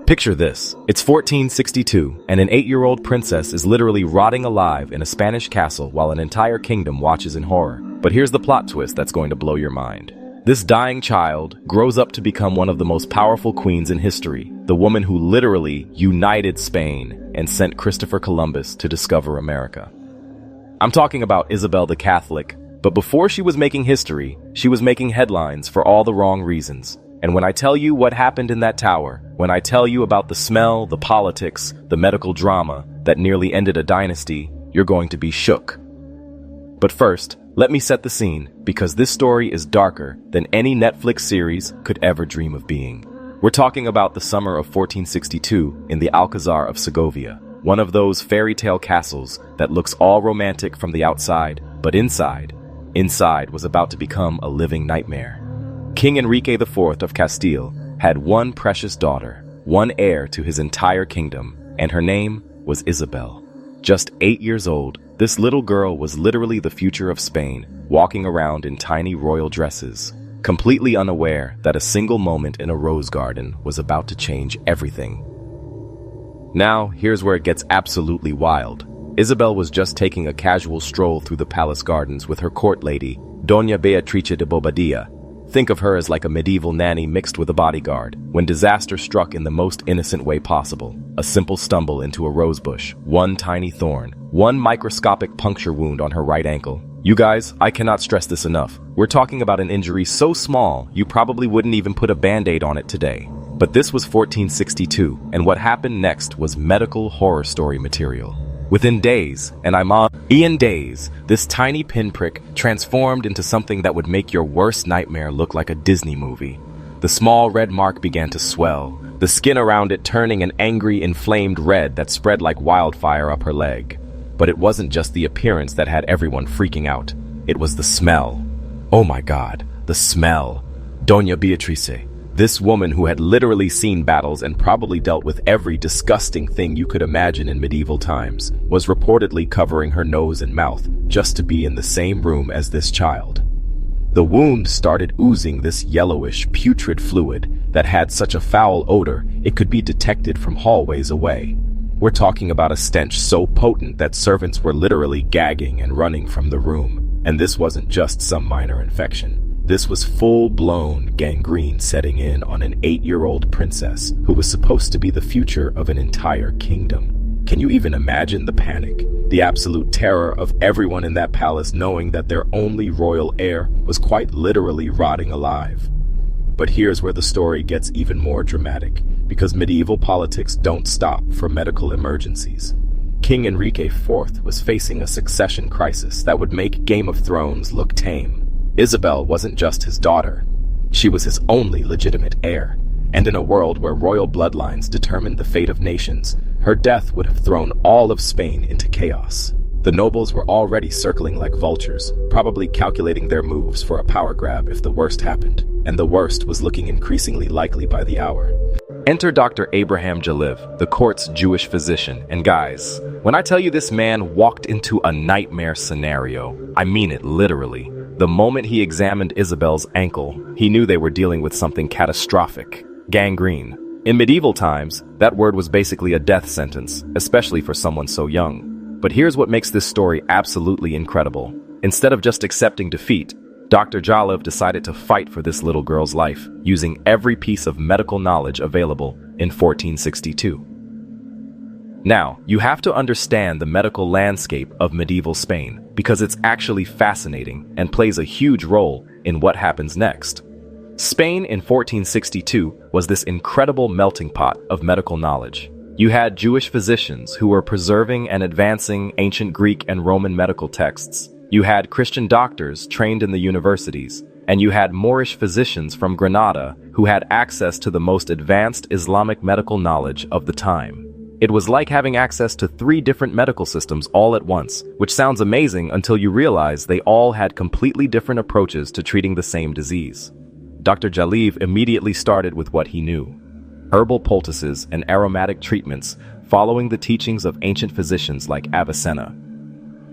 Picture this. It's 1462, and an 8-year-old princess is literally rotting alive in a Spanish castle while an entire kingdom watches in horror. But here's the plot twist that's going to blow your mind. This dying child grows up to become one of the most powerful queens in history, the woman who literally united Spain and sent Christopher Columbus to discover America. I'm talking about Isabel the Catholic, but before she was making history, she was making headlines for all the wrong reasons. And when I tell you what happened in that tower, when I tell you about the smell, the politics, the medical drama that nearly ended a dynasty, you're going to be shook. But first, let me set the scene, because this story is darker than any Netflix series could ever dream of being. We're talking about the summer of 1462 in the Alcazar of Segovia, one of those fairy tale castles that looks all romantic from the outside, but inside was about to become a living nightmare. King Enrique IV of Castile had one precious daughter, one heir to his entire kingdom, and her name was Isabel. Just 8 years old, this little girl was literally the future of Spain, walking around in tiny royal dresses, completely unaware that a single moment in a rose garden was about to change everything. Now, here's where it gets absolutely wild. Isabel was just taking a casual stroll through the palace gardens with her court lady, Doña Beatrice de Bobadilla. Think of her as like a medieval nanny mixed with a bodyguard, when disaster struck in the most innocent way possible. A simple stumble into a rose bush, one tiny thorn, one microscopic puncture wound on her right ankle. You guys, I cannot stress this enough. We're talking about an injury so small, you probably wouldn't even put a band-aid on it today. But this was 1462, and what happened next was medical horror story material. Within days, and I'm on days, this tiny pinprick transformed into something that would make your worst nightmare look like a Disney movie. The small red mark began to swell, the skin around it turning an angry, inflamed red that spread like wildfire up her leg. But it wasn't just the appearance that had everyone freaking out. It was the smell. Oh my God, the smell. Doña Beatrice, this woman who had literally seen battles and probably dealt with every disgusting thing you could imagine in medieval times, was reportedly covering her nose and mouth just to be in the same room as this child. The wound started oozing this yellowish, putrid fluid that had such a foul odor it could be detected from hallways away. We're talking about a stench so potent that servants were literally gagging and running from the room. And this wasn't just some minor infection. This was full-blown gangrene setting in on an 8-year-old princess who was supposed to be the future of an entire kingdom. Can you even imagine the panic, the absolute terror of everyone in that palace knowing that their only royal heir was quite literally rotting alive? But here's where the story gets even more dramatic, because medieval politics don't stop for medical emergencies. King Enrique IV was facing a succession crisis that would make Game of Thrones look tame. Isabel wasn't just his daughter, she was his only legitimate heir, and in a world where royal bloodlines determined the fate of nations, her death would have thrown all of Spain into chaos. The nobles were already circling like vultures, probably calculating their moves for a power grab if the worst happened, and the worst was looking increasingly likely by the hour. Enter Dr. Abraham Jaliv, the court's Jewish physician, and guys, when I tell you this man walked into a nightmare scenario, I mean it literally. The moment he examined Isabel's ankle, he knew they were dealing with something catastrophic: gangrene. In medieval times, that word was basically a death sentence, especially for someone so young. But here's what makes this story absolutely incredible. Instead of just accepting defeat, Dr. Jaliv decided to fight for this little girl's life, using every piece of medical knowledge available in 1462. Now, you have to understand the medical landscape of medieval Spain, because it's actually fascinating and plays a huge role in what happens next. Spain in 1462 was this incredible melting pot of medical knowledge. You had Jewish physicians who were preserving and advancing ancient Greek and Roman medical texts. You had Christian doctors trained in the universities, and you had Moorish physicians from Granada who had access to the most advanced Islamic medical knowledge of the time. It was like having access to 3 different medical systems all at once, which sounds amazing until you realize they all had completely different approaches to treating the same disease. Dr. Jaliv immediately started with what he knew: herbal poultices and aromatic treatments following the teachings of ancient physicians like Avicenna.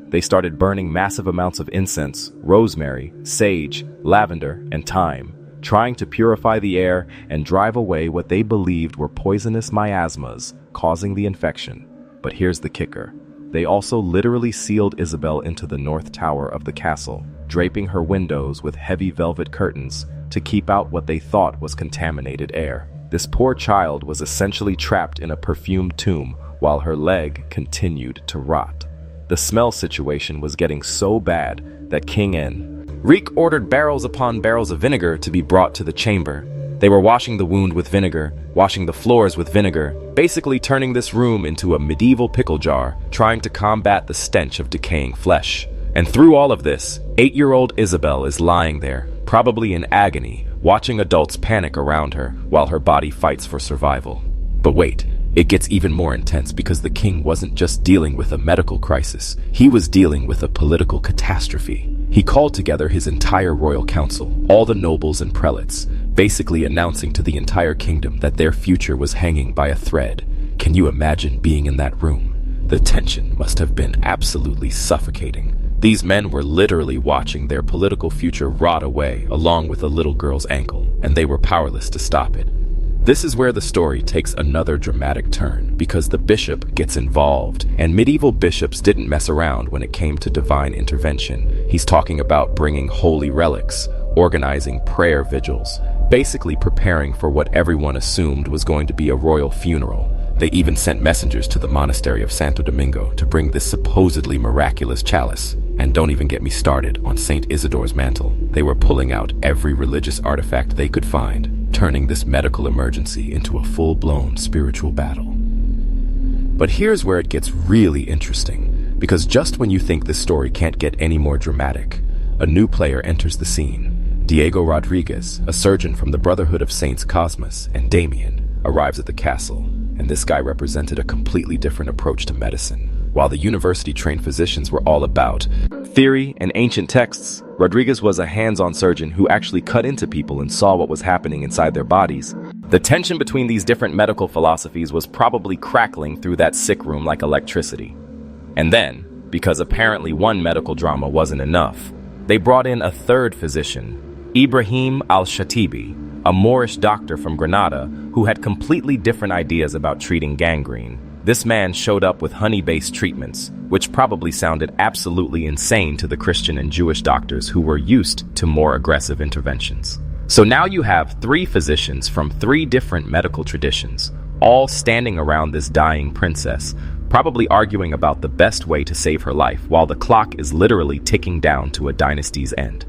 They started burning massive amounts of incense, rosemary, sage, lavender, and thyme. trying to purify the air and drive away what they believed were poisonous miasmas, causing the infection. But here's the kicker. They also literally sealed Isabel into the north tower of the castle, draping her windows with heavy velvet curtains to keep out what they thought was contaminated air. This poor child was essentially trapped in a perfumed tomb while her leg continued to rot. The smell situation was getting so bad that King Enrique ordered barrels upon barrels of vinegar to be brought to the chamber. They were washing the wound with vinegar, washing the floors with vinegar, basically turning this room into a medieval pickle jar, trying to combat the stench of decaying flesh. And through all of this, 8-year-old Isabel is lying there, probably in agony, watching adults panic around her while her body fights for survival. But wait, it gets even more intense because the king wasn't just dealing with a medical crisis, he was dealing with a political catastrophe. He called together his entire royal council, all the nobles and prelates, basically announcing to the entire kingdom that their future was hanging by a thread. Can you imagine being in that room? The tension must have been absolutely suffocating. These men were literally watching their political future rot away along with a little girl's ankle, and they were powerless to stop it. This is where the story takes another dramatic turn, because the bishop gets involved, and medieval bishops didn't mess around when it came to divine intervention. He's talking about bringing holy relics, organizing prayer vigils, basically preparing for what everyone assumed was going to be a royal funeral. They even sent messengers to the monastery of Santo Domingo to bring this supposedly miraculous chalice. And don't even get me started on Saint Isidore's mantle. They were pulling out every religious artifact they could find, turning this medical emergency into a full-blown spiritual battle. But here's where it gets really interesting, because just when you think this story can't get any more dramatic, a new player enters the scene. Diego Rodriguez, a surgeon from the Brotherhood of Saints Cosmas and Damien, arrives at the castle, and this guy represented a completely different approach to medicine. While the university-trained physicians were all about theory and ancient texts, Rodriguez was a hands-on surgeon who actually cut into people and saw what was happening inside their bodies. The tension between these different medical philosophies was probably crackling through that sick room like electricity. And then, because apparently one medical drama wasn't enough, they brought in a third physician, Ibrahim al-Shatibi, a Moorish doctor from Granada who had completely different ideas about treating gangrene. This man showed up with honey-based treatments, which probably sounded absolutely insane to the Christian and Jewish doctors who were used to more aggressive interventions. So now you have 3 physicians from 3 different medical traditions, all standing around this dying princess, probably arguing about the best way to save her life while the clock is literally ticking down to a dynasty's end.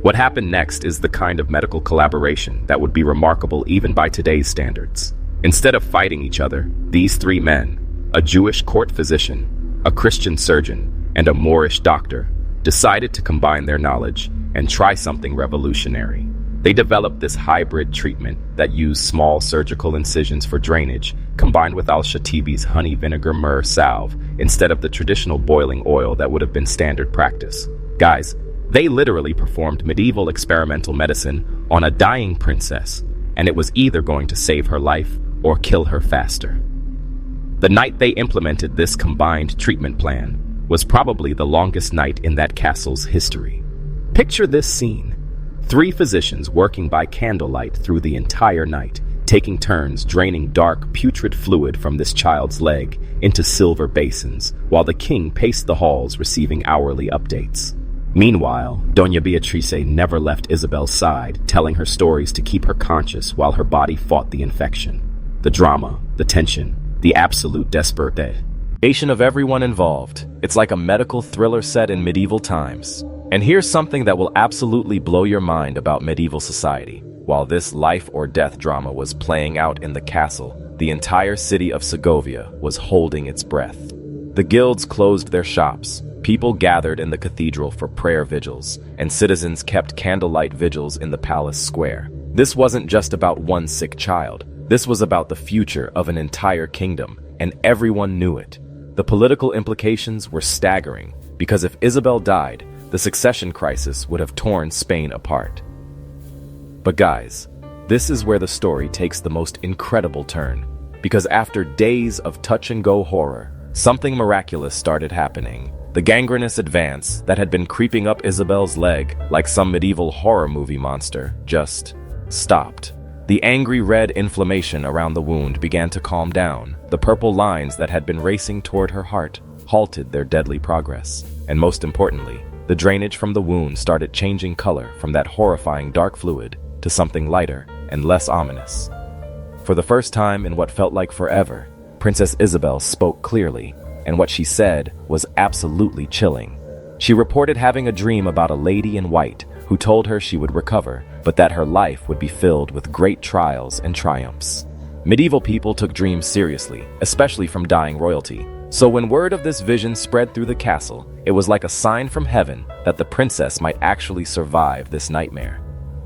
What happened next is the kind of medical collaboration that would be remarkable even by today's standards. Instead of fighting each other, these 3 men, a Jewish court physician, a Christian surgeon, and a Moorish doctor, decided to combine their knowledge and try something revolutionary. They developed this hybrid treatment that used small surgical incisions for drainage, combined with al-Shatibi's honey vinegar myrrh salve, instead of the traditional boiling oil that would have been standard practice. Guys, they literally performed medieval experimental medicine on a dying princess, and it was either going to save her life or kill her faster. The night they implemented this combined treatment plan was probably the longest night in that castle's history. Picture this scene. 3 physicians working by candlelight through the entire night, taking turns draining dark, putrid fluid from this child's leg into silver basins, while the king paced the halls receiving hourly updates. Meanwhile, Doña Beatrice never left Isabel's side, telling her stories to keep her conscious while her body fought the infection. The drama, the tension, the absolute desperation of everyone involved. It's like a medical thriller set in medieval times. And here's something that will absolutely blow your mind about medieval society. While this life or death drama was playing out in the castle, the entire city of Segovia was holding its breath. The guilds closed their shops, people gathered in the cathedral for prayer vigils, and citizens kept candlelight vigils in the palace square. This wasn't just about one sick child. This was about the future of an entire kingdom, and everyone knew it. The political implications were staggering, because if Isabel died, the succession crisis would have torn Spain apart. But guys, this is where the story takes the most incredible turn, because after days of touch-and-go horror, something miraculous started happening. The gangrenous advance that had been creeping up Isabel's leg like some medieval horror movie monster just stopped. The angry red inflammation around the wound began to calm down. The purple lines that had been racing toward her heart halted their deadly progress. And most importantly, the drainage from the wound started changing color from that horrifying dark fluid to something lighter and less ominous. For the first time in what felt like forever, Princess Isabel spoke clearly, and what she said was absolutely chilling. She reported having a dream about a lady in white who told her she would recover, but that her life would be filled with great trials and triumphs. Medieval people took dreams seriously, especially from dying royalty. So when word of this vision spread through the castle, it was like a sign from heaven that the princess might actually survive this nightmare.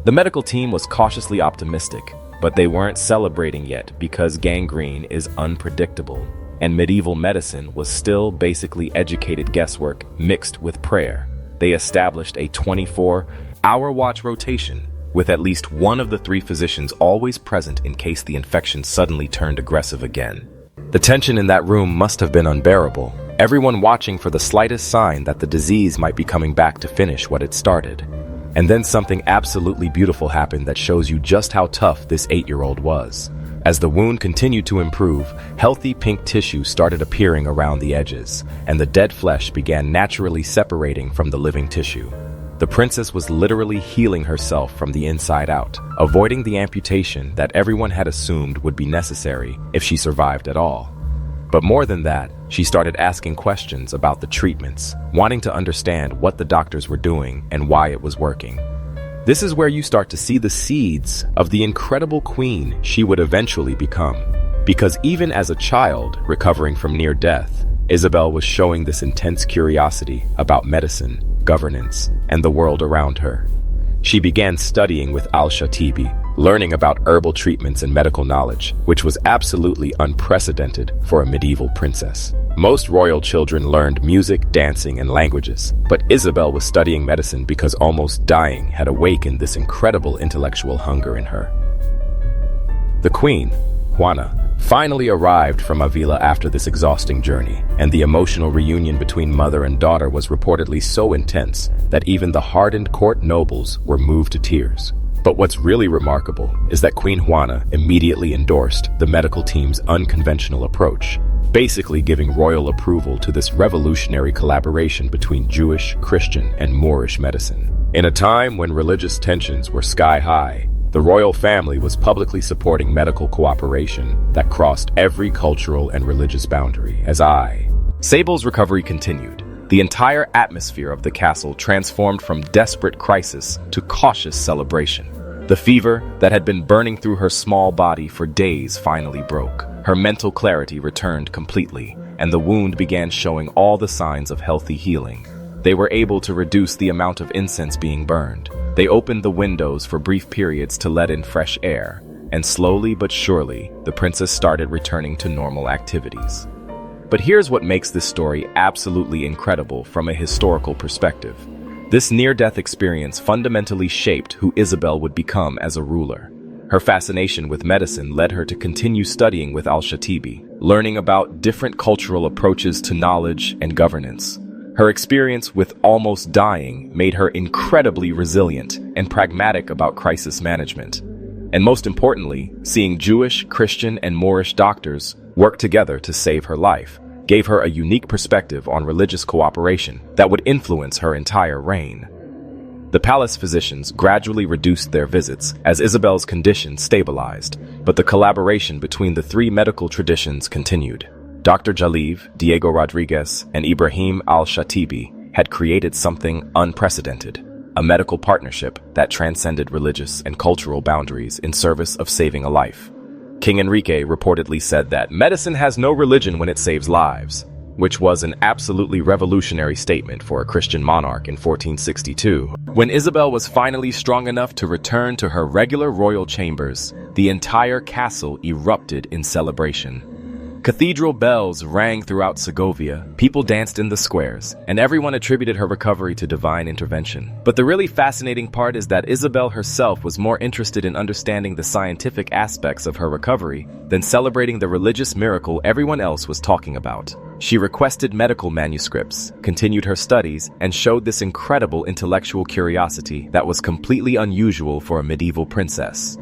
The medical team was cautiously optimistic, but they weren't celebrating yet because gangrene is unpredictable, and medieval medicine was still basically educated guesswork mixed with prayer. They established a 24-hour watch rotation, with at least one of the 3 physicians always present in case the infection suddenly turned aggressive again. The tension in that room must have been unbearable, everyone watching for the slightest sign that the disease might be coming back to finish what it started. And then something absolutely beautiful happened that shows you just how tough this 8-year-old was. As the wound continued to improve, healthy pink tissue started appearing around the edges, and the dead flesh began naturally separating from the living tissue. The princess was literally healing herself from the inside out, avoiding the amputation that everyone had assumed would be necessary if she survived at all. But more than that, she started asking questions about the treatments, wanting to understand what the doctors were doing and why it was working. This is where you start to see the seeds of the incredible queen she would eventually become. Because even as a child recovering from near death, Isabel was showing this intense curiosity about medicine, governance, and the world around her. She began studying with al-Shatibi, learning about herbal treatments and medical knowledge, which was absolutely unprecedented for a medieval princess. Most royal children learned music, dancing, and languages, but Isabel was studying medicine because almost dying had awakened this incredible intellectual hunger in her. The queen, Juana, finally arrived from Avila after this exhausting journey, and the emotional reunion between mother and daughter was reportedly so intense that even the hardened court nobles were moved to tears. But what's really remarkable is that Queen Juana immediately endorsed the medical team's unconventional approach, basically giving royal approval to this revolutionary collaboration between Jewish, Christian, and Moorish medicine. In a time when religious tensions were sky high, the royal family was publicly supporting medical cooperation that crossed every cultural and religious boundary. Sable's recovery continued. The entire atmosphere of the castle transformed from desperate crisis to cautious celebration. The fever that had been burning through her small body for days finally broke. Her mental clarity returned completely, and the wound began showing all the signs of healthy healing. They were able to reduce the amount of incense being burned. They opened the windows for brief periods to let in fresh air, and slowly but surely, the princess started returning to normal activities. But here's what makes this story absolutely incredible from a historical perspective. This near-death experience fundamentally shaped who Isabel would become as a ruler. Her fascination with medicine led her to continue studying with al-Shatibi, learning about different cultural approaches to knowledge and governance. Her experience with almost dying made her incredibly resilient and pragmatic about crisis management. And most importantly, seeing Jewish, Christian, and Moorish doctors work together to save her life gave her a unique perspective on religious cooperation that would influence her entire reign. The palace physicians gradually reduced their visits as Isabel's condition stabilized, but the collaboration between the 3 medical traditions continued. Dr. Jaliv, Diego Rodriguez, and Ibrahim al-Shatibi had created something unprecedented, a medical partnership that transcended religious and cultural boundaries in service of saving a life. King Enrique reportedly said that medicine has no religion when it saves lives, which was an absolutely revolutionary statement for a Christian monarch in 1462. When Isabel was finally strong enough to return to her regular royal chambers, the entire castle erupted in celebration. Cathedral bells rang throughout Segovia, people danced in the squares, and everyone attributed her recovery to divine intervention. But the really fascinating part is that Isabel herself was more interested in understanding the scientific aspects of her recovery than celebrating the religious miracle everyone else was talking about. She requested medical manuscripts, continued her studies, and showed this incredible intellectual curiosity that was completely unusual for a medieval princess.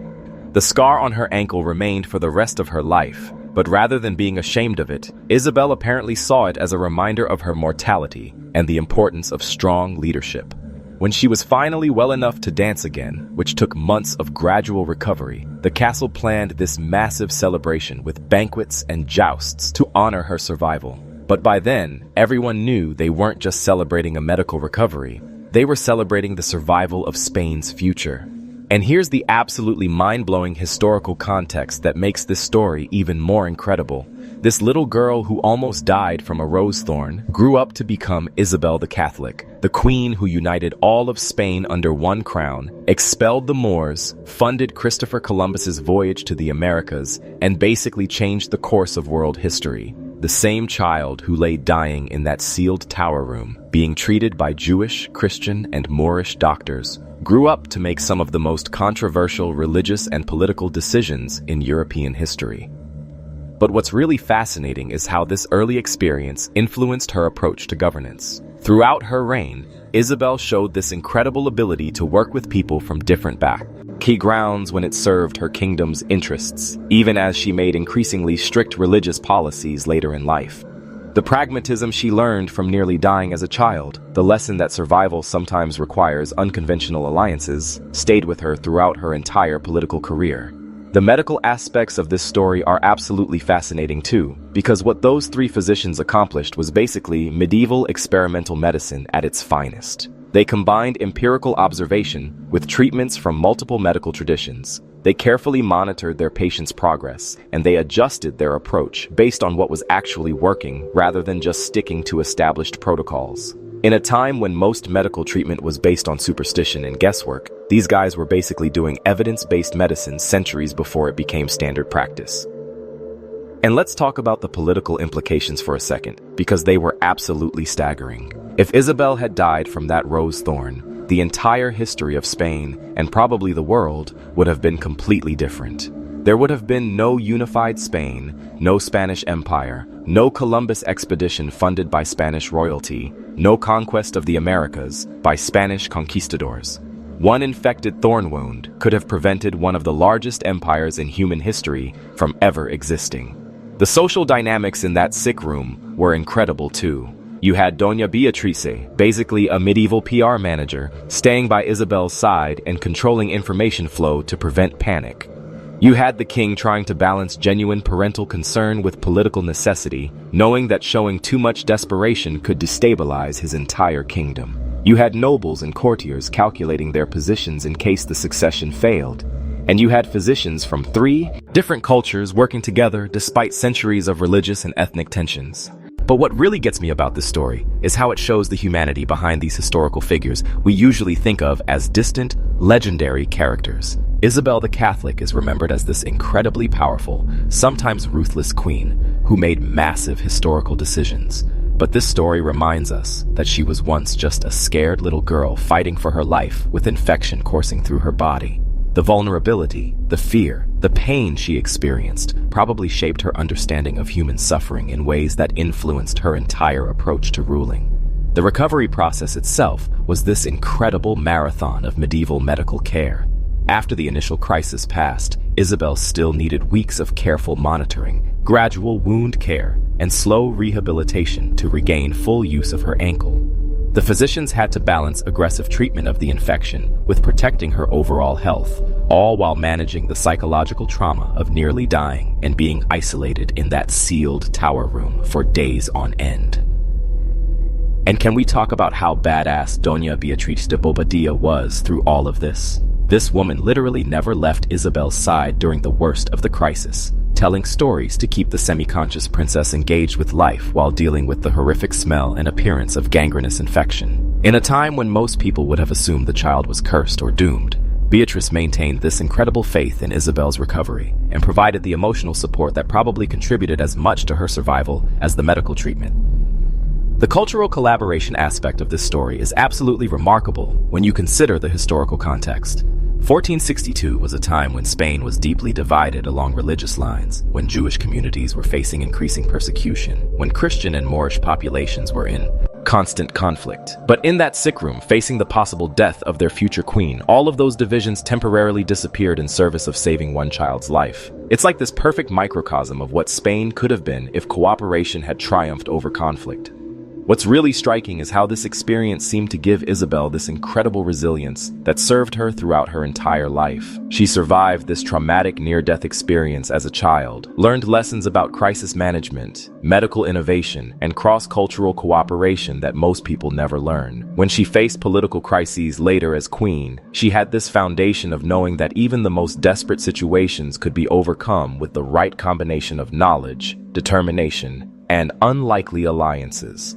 The scar on her ankle remained for the rest of her life, but rather than being ashamed of it, Isabel apparently saw it as a reminder of her mortality and the importance of strong leadership. When she was finally well enough to dance again, which took months of gradual recovery, the castle planned this massive celebration with banquets and jousts to honor her survival. But by then, everyone knew they weren't just celebrating a medical recovery, they were celebrating the survival of Spain's future. And here's the absolutely mind-blowing historical context that makes this story even more incredible. This little girl who almost died from a rose thorn grew up to become Isabel the Catholic, the queen who united all of Spain under one crown, expelled the Moors, funded Christopher Columbus's voyage to the Americas, and basically changed the course of world history. The same child who lay dying in that sealed tower room, being treated by Jewish, Christian, and Moorish doctors, grew up to make some of the most controversial religious and political decisions in European history. But what's really fascinating is how this early experience influenced her approach to governance. Throughout her reign, Isabel showed this incredible ability to work with people from different backgrounds when it served her kingdom's interests, even as she made increasingly strict religious policies later in life. The pragmatism she learned from nearly dying as a child, the lesson that survival sometimes requires unconventional alliances, stayed with her throughout her entire political career. The medical aspects of this story are absolutely fascinating too, because what those three physicians accomplished was basically medieval experimental medicine at its finest. They combined empirical observation with treatments from multiple medical traditions. They carefully monitored their patients' progress, and they adjusted their approach based on what was actually working rather than just sticking to established protocols. In a time when most medical treatment was based on superstition and guesswork, these guys were basically doing evidence-based medicine centuries before it became standard practice. And let's talk about the political implications for a second, because they were absolutely staggering. If Isabel had died from that rose thorn, the entire history of Spain, and probably the world, would have been completely different. There would have been no unified Spain, no Spanish Empire, no Columbus expedition funded by Spanish royalty, no conquest of the Americas by Spanish conquistadors. One infected thorn wound could have prevented one of the largest empires in human history from ever existing. The social dynamics in that sick room were incredible too. You had Doña Beatrice, basically a medieval PR manager, staying by Isabel's side and controlling information flow to prevent panic. You had the king trying to balance genuine parental concern with political necessity, knowing that showing too much desperation could destabilize his entire kingdom. You had nobles and courtiers calculating their positions in case the succession failed. And you had physicians from 3 different cultures working together despite centuries of religious and ethnic tensions. But what really gets me about this story is how it shows the humanity behind these historical figures we usually think of as distant, legendary characters. Isabel the Catholic is remembered as this incredibly powerful, sometimes ruthless queen who made massive historical decisions. But this story reminds us that she was once just a scared little girl fighting for her life with infection coursing through her body. The vulnerability, the fear, the pain she experienced probably shaped her understanding of human suffering in ways that influenced her entire approach to ruling. The recovery process itself was this incredible marathon of medieval medical care. After the initial crisis passed, Isabel still needed weeks of careful monitoring, gradual wound care, and slow rehabilitation to regain full use of her ankle. The physicians had to balance aggressive treatment of the infection with protecting her overall health, all while managing the psychological trauma of nearly dying and being isolated in that sealed tower room for days on end. And can we talk about how badass Doña Beatriz de Bobadilla was through all of this? This woman literally never left Isabel's side during the worst of the crisis, telling stories to keep the semi-conscious princess engaged with life while dealing with the horrific smell and appearance of gangrenous infection. In a time when most people would have assumed the child was cursed or doomed, Beatrice maintained this incredible faith in Isabel's recovery and provided the emotional support that probably contributed as much to her survival as the medical treatment. The cultural collaboration aspect of this story is absolutely remarkable when you consider the historical context. 1462 was a time when Spain was deeply divided along religious lines, when Jewish communities were facing increasing persecution, when Christian and Moorish populations were in constant conflict. But in that sick room, facing the possible death of their future queen, all of those divisions temporarily disappeared in service of saving one child's life. It's like this perfect microcosm of what Spain could have been if cooperation had triumphed over conflict. What's really striking is how this experience seemed to give Isabel this incredible resilience that served her throughout her entire life. She survived this traumatic near-death experience as a child, learned lessons about crisis management, medical innovation, and cross-cultural cooperation that most people never learn. When she faced political crises later as queen, she had this foundation of knowing that even the most desperate situations could be overcome with the right combination of knowledge, determination, and unlikely alliances.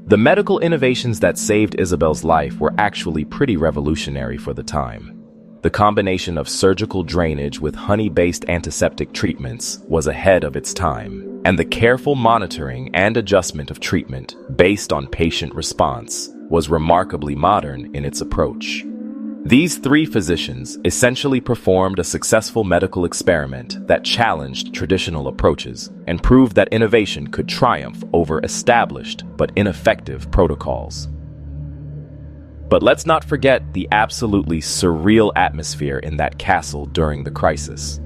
The medical innovations that saved Isabel's life were actually pretty revolutionary for the time. The combination of surgical drainage with honey-based antiseptic treatments was ahead of its time, and the careful monitoring and adjustment of treatment based on patient response was remarkably modern in its approach. These three physicians essentially performed a successful medical experiment that challenged traditional approaches and proved that innovation could triumph over established but ineffective protocols. But let's not forget the absolutely surreal atmosphere in that castle during the crisis.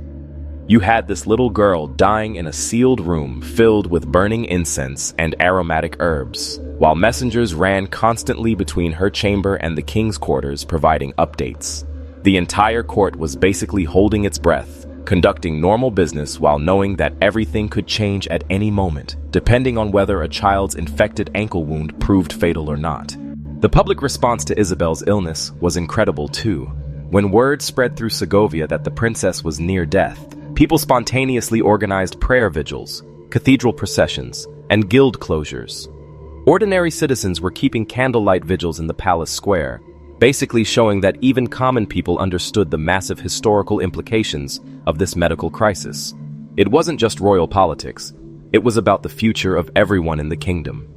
You had this little girl dying in a sealed room filled with burning incense and aromatic herbs, while messengers ran constantly between her chamber and the king's quarters providing updates. The entire court was basically holding its breath, conducting normal business while knowing that everything could change at any moment, depending on whether a child's infected ankle wound proved fatal or not. The public response to Isabel's illness was incredible too. When word spread through Segovia that the princess was near death, people spontaneously organized prayer vigils, cathedral processions, and guild closures. Ordinary citizens were keeping candlelight vigils in the palace square, basically showing that even common people understood the massive historical implications of this medical crisis. It wasn't just royal politics, it was about the future of everyone in the kingdom.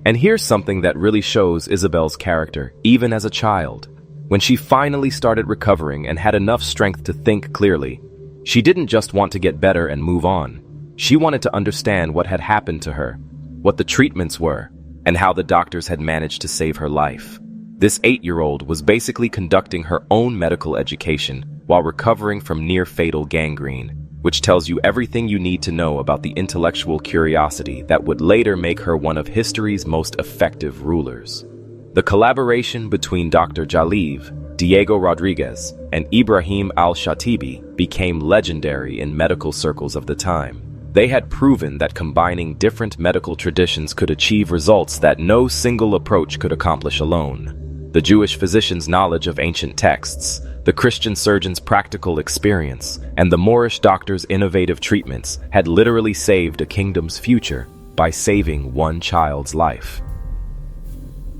And here's something that really shows Isabel's character, even as a child. When she finally started recovering and had enough strength to think clearly, she didn't just want to get better and move on. She wanted to understand what had happened to her, what the treatments were, and how the doctors had managed to save her life. This 8-year-old was basically conducting her own medical education while recovering from near-fatal gangrene, which tells you everything you need to know about the intellectual curiosity that would later make her one of history's most effective rulers. The collaboration between Dr. Jaliv, Diego Rodriguez, and Ibrahim al-Shatibi became legendary in medical circles of the time. They had proven that combining different medical traditions could achieve results that no single approach could accomplish alone. The Jewish physician's knowledge of ancient texts, the Christian surgeon's practical experience, and the Moorish doctor's innovative treatments had literally saved a kingdom's future by saving one child's life.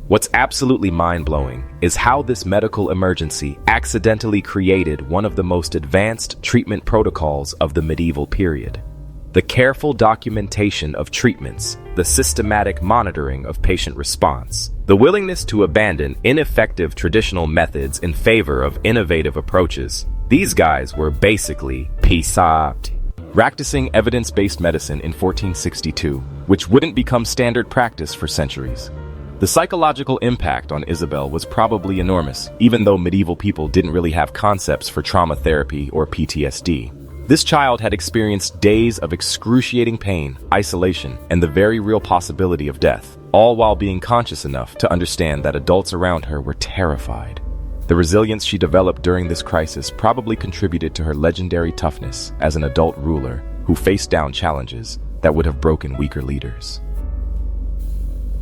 What's absolutely mind-blowing is how this medical emergency accidentally created one of the most advanced treatment protocols of the medieval period. The careful documentation of treatments, the systematic monitoring of patient response, the willingness to abandon ineffective traditional methods in favor of innovative approaches. These guys were basically practicing evidence-based medicine in 1462, which wouldn't become standard practice for centuries. The psychological impact on Isabel was probably enormous, even though medieval people didn't really have concepts for trauma therapy or PTSD. This child had experienced days of excruciating pain, isolation, and the very real possibility of death, all while being conscious enough to understand that adults around her were terrified. The resilience she developed during this crisis probably contributed to her legendary toughness as an adult ruler who faced down challenges that would have broken weaker leaders.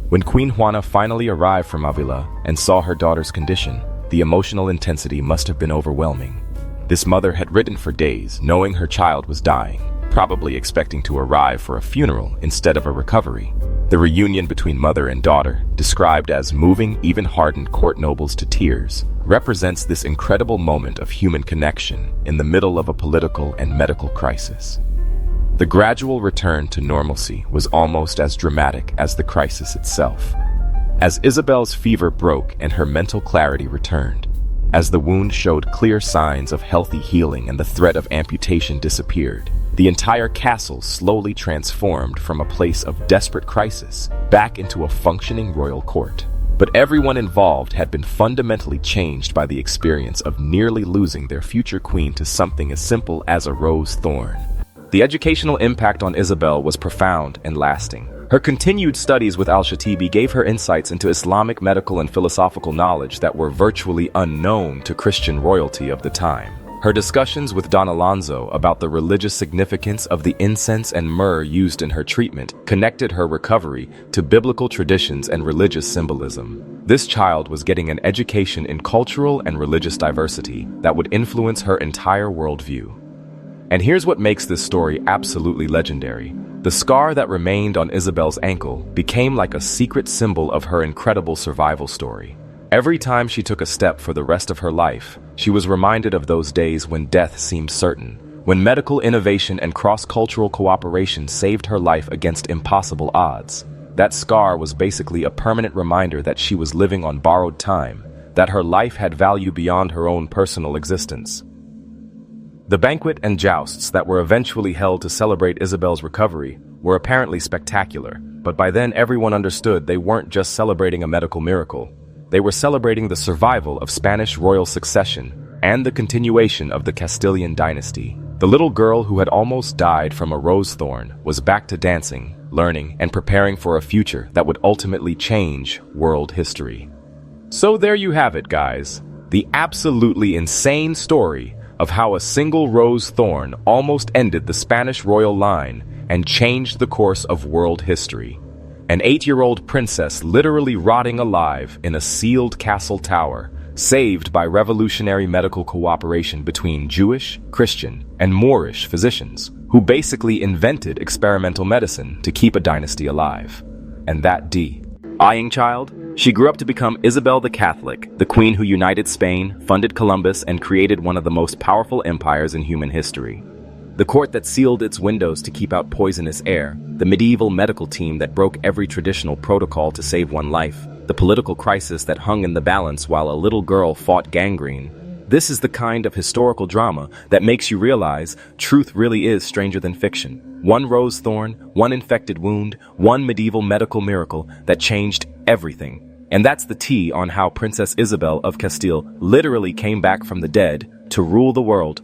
When Queen Juana finally arrived from Avila and saw her daughter's condition, the emotional intensity must have been overwhelming. This mother had written for days, knowing her child was dying, probably expecting to arrive for a funeral instead of a recovery. The reunion between mother and daughter, described as moving even hardened court nobles to tears, represents this incredible moment of human connection in the middle of a political and medical crisis. The gradual return to normalcy was almost as dramatic as the crisis itself. As Isabel's fever broke and her mental clarity returned, as the wound showed clear signs of healthy healing and the threat of amputation disappeared, the entire castle slowly transformed from a place of desperate crisis back into a functioning royal court. But everyone involved had been fundamentally changed by the experience of nearly losing their future queen to something as simple as a rose thorn. The educational impact on Isabel was profound and lasting. Her continued studies with al-Shatibi gave her insights into Islamic medical and philosophical knowledge that were virtually unknown to Christian royalty of the time. Her discussions with Don Alonso about the religious significance of the incense and myrrh used in her treatment connected her recovery to biblical traditions and religious symbolism. This child was getting an education in cultural and religious diversity that would influence her entire worldview. And here's what makes this story absolutely legendary. The scar that remained on Isabel's ankle became like a secret symbol of her incredible survival story. Every time she took a step for the rest of her life, she was reminded of those days when death seemed certain, when medical innovation and cross-cultural cooperation saved her life against impossible odds. That scar was basically a permanent reminder that she was living on borrowed time, that her life had value beyond her own personal existence. The banquet and jousts that were eventually held to celebrate Isabel's recovery were apparently spectacular, but by then everyone understood they weren't just celebrating a medical miracle. They were celebrating the survival of Spanish royal succession and the continuation of the Castilian dynasty. The little girl who had almost died from a rose thorn was back to dancing, learning, and preparing for a future that would ultimately change world history. So there you have it, guys. The absolutely insane story of how a single rose thorn almost ended the Spanish royal line and changed the course of world history. An 8-year-old princess literally rotting alive in a sealed castle tower, saved by revolutionary medical cooperation between Jewish, Christian, and Moorish physicians, who basically invented experimental medicine to keep a dynasty alive. And that dying child? She grew up to become Isabel the Catholic, the queen who united Spain, funded Columbus, and created one of the most powerful empires in human history. The court that sealed its windows to keep out poisonous air, the medieval medical team that broke every traditional protocol to save one life, the political crisis that hung in the balance while a little girl fought gangrene. This is the kind of historical drama that makes you realize truth really is stranger than fiction. One rose thorn, one infected wound, one medieval medical miracle that changed everything. And that's the tea on how Princess Isabel of Castile literally came back from the dead to rule the world